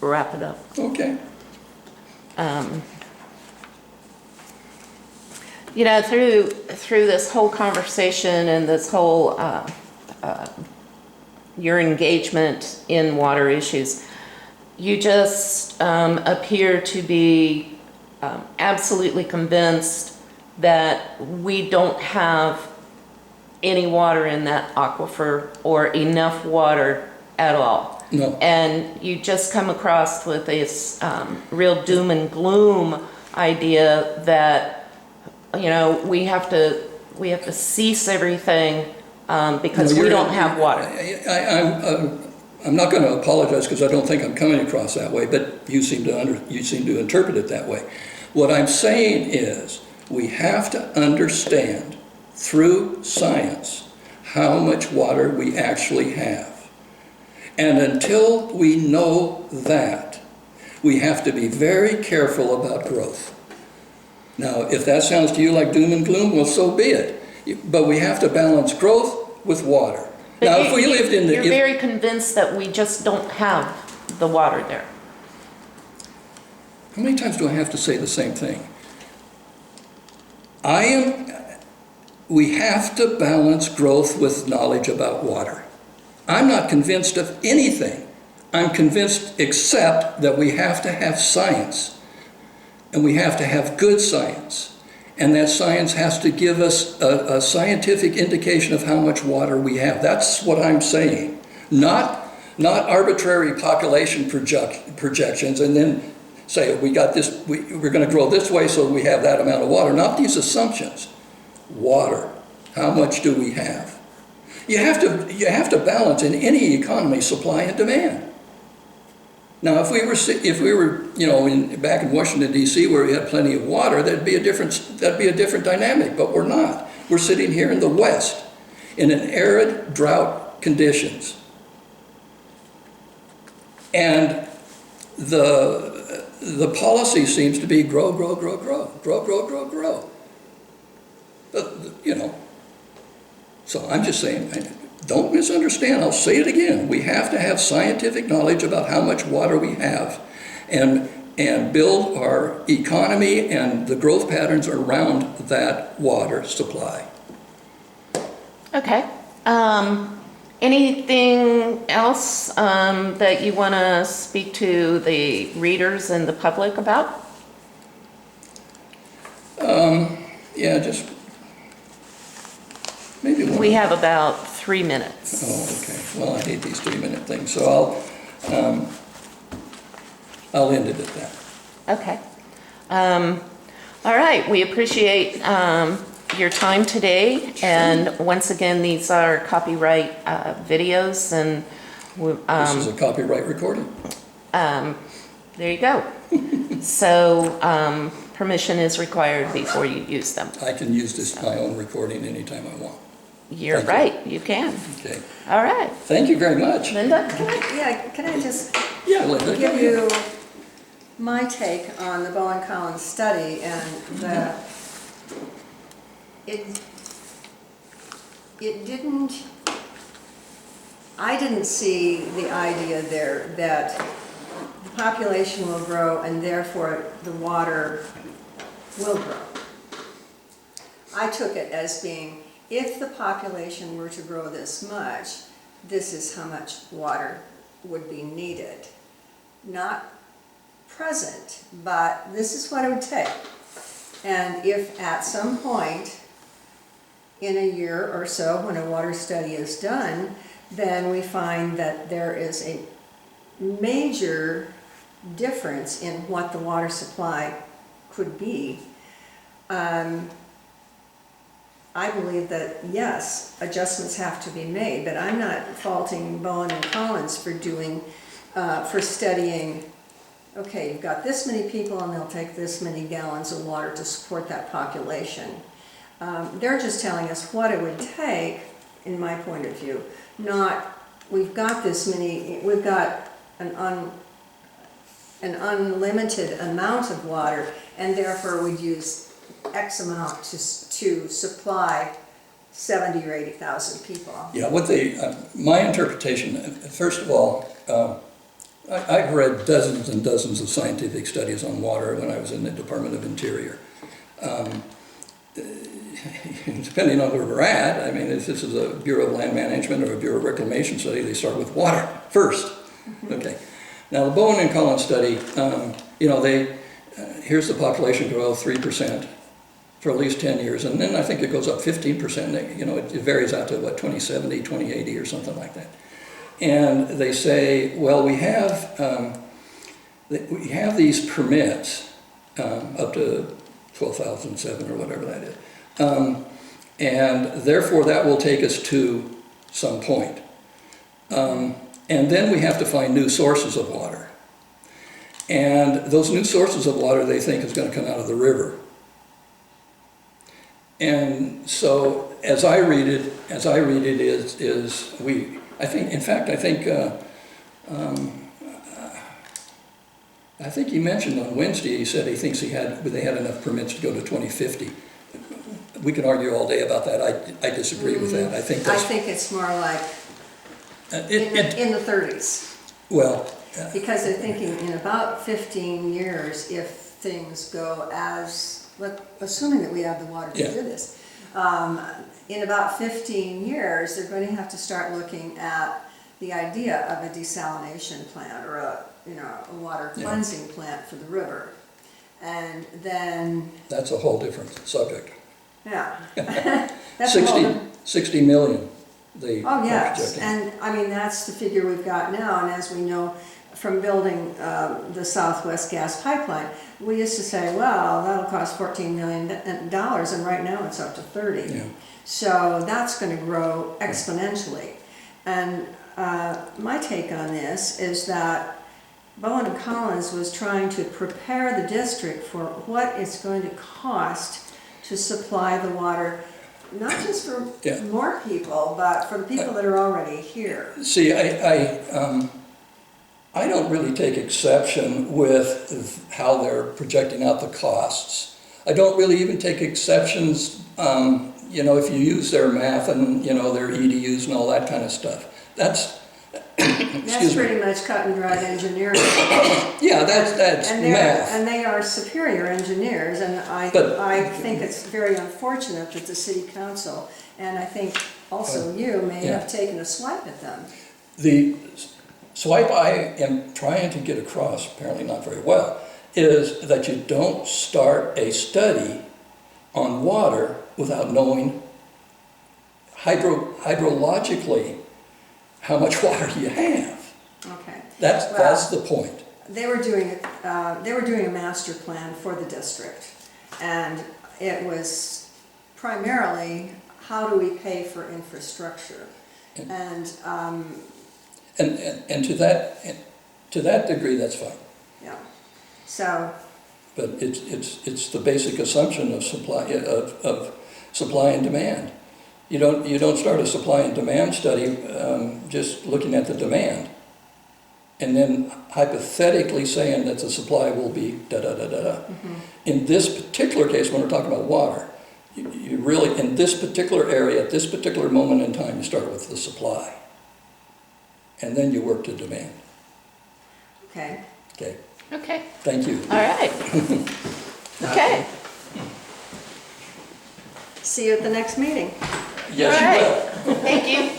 wrap it up. Okay. You know, through this whole conversation and this whole your engagement in water issues, you just appear to be absolutely convinced that we don't have any water in that aquifer or enough water at all. No. And you just come across with this real doom and gloom idea that, you know, we have to cease everything because we don't have water. I'm not going to apologize because I don't think I'm coming across that way, but you seem to interpret it that way. What I'm saying is we have to understand through science how much water we actually have. And until we know that, we have to be very careful about growth. Now, if that sounds to you like doom and gloom, well, so be it. But we have to balance growth with water. But now, if we lived in the... You're very convinced that we just don't have the water there. How many times do I have to say the same thing? We have to balance growth with knowledge about water. I'm not convinced of anything. I'm convinced except that we have to have science. And we have to have good science. And that science has to give us a scientific indication of how much water we have. That's what I'm saying. Not arbitrary population projections and then say we got this, we're going to grow this way so we have that amount of water. Not these assumptions. Water. How much do we have? You have to balance in any economy supply and demand. Now, if we were, you know, back in Washington D.C. where we had plenty of water, that'd be a different dynamic. But we're not. We're sitting here in the West, in an arid drought conditions, and the policy seems to be grow, grow, grow, grow, grow, grow, grow, grow. You know. So I'm just saying. Don't misunderstand, I'll say it again. We have to have scientific knowledge about how much water we have and build our economy and the growth patterns around that water supply. Okay. Anything else that you want to speak to the readers and the public about? Yeah, just maybe one. We have about 3 minutes. Oh, okay. Well, I hate these 3-minute things, so I'll end it at that. Okay. All right. We appreciate your time today. Sure. And once again, these are copyright videos, and This is a copyright recording. there you go. So permission is required before you use them. I can use this my own recording anytime I want. You're Thank right. You can. Okay. All right. Thank you very much. Linda? Can I just Yeah, Linda. give you my take on the Bowen-Collins study, and that I didn't see the idea there that the population will grow and therefore the water will grow. I took it as being, if the population were to grow this much, this is how much water would be needed. Not present, but this is what it would take. And if at some point in a year or so, when a water study is done, then we find that there is a major difference in what the water supply could be, I believe that, yes, adjustments have to be made, but I'm not faulting Bowen and Collins for studying, okay, you've got this many people and they'll take this many gallons of water to support that population. They're just telling us what it would take, in my point of view, not we've got this many, we've got an unlimited amount of water and therefore we'd use X amount to supply 70 or 80,000 people. Yeah, my interpretation, first of all, I've read dozens and dozens of scientific studies on water when I was in the Department of Interior. Depending on where we're at, I mean, if this is a Bureau of Land Management or a Bureau of Reclamation study, they start with water first. Okay. Now, the Bowen and Collins study, you know, here's the population growth, 3% for at least 10 years, and then I think it goes up 15%. You know, it varies out to, what, 2070, 2080 or something like that. And they say, well, we have these permits up to 12,007 or whatever that is. And therefore that will take us to some point. And then we have to find new sources of water. And those new sources of water they think is going to come out of the river. And so as I read it I think he mentioned on Wednesday, he said he thinks they had enough permits to go to 2050. We can argue all day about that. I disagree with that. I think it's more like in the 30s. Well, because they're thinking in about 15 years, if things go as, assuming that we have the water to do this, in about 15 years, they're going to have to start looking at the idea of a desalination plant or a water cleansing plant for the river. And then... That's a whole different subject. Yeah. That's 60 million. Oh, yes. And I mean, that's the figure we've got now. And as we know from building the Southwest gas pipeline, we used to say, well, that'll cost $14 million, and right now it's up to 30. Yeah. So that's going to grow exponentially. And my take on this is that Bowen and Collins was trying to prepare the district for what it's going to cost to supply the water, not just for more people, but for the people that are already here. See, I don't really take exception with how they're projecting out the costs. I don't really even take exceptions, if you use their math and, their EDUs and all that kind of stuff. That's pretty much cut and dried engineering. Yeah, that's math. And they are superior engineers, and I think it's very unfortunate that the city council, and I think also you, may have taken a swipe at them. The swipe I am trying to get across, apparently not very well, is that you don't start a study on water without knowing hydrologically how much water you have. Okay. That's the point. They were doing a master plan for the district, and it was primarily how do we pay for infrastructure, and to that degree, that's fine. Yeah. So. But it's the basic assumption of supply and demand. You don't start a supply and demand study just looking at the demand, and then hypothetically saying that the supply will be da-da-da-da-da. Mm-hmm. In this particular case, when we're talking about water, you really, in this particular area, at this particular moment in time, you start with the supply, and then you work to demand. Okay. Okay. Okay. Thank you. All right. Okay. See you at the next meeting. Yes, All right. you will. Thank you.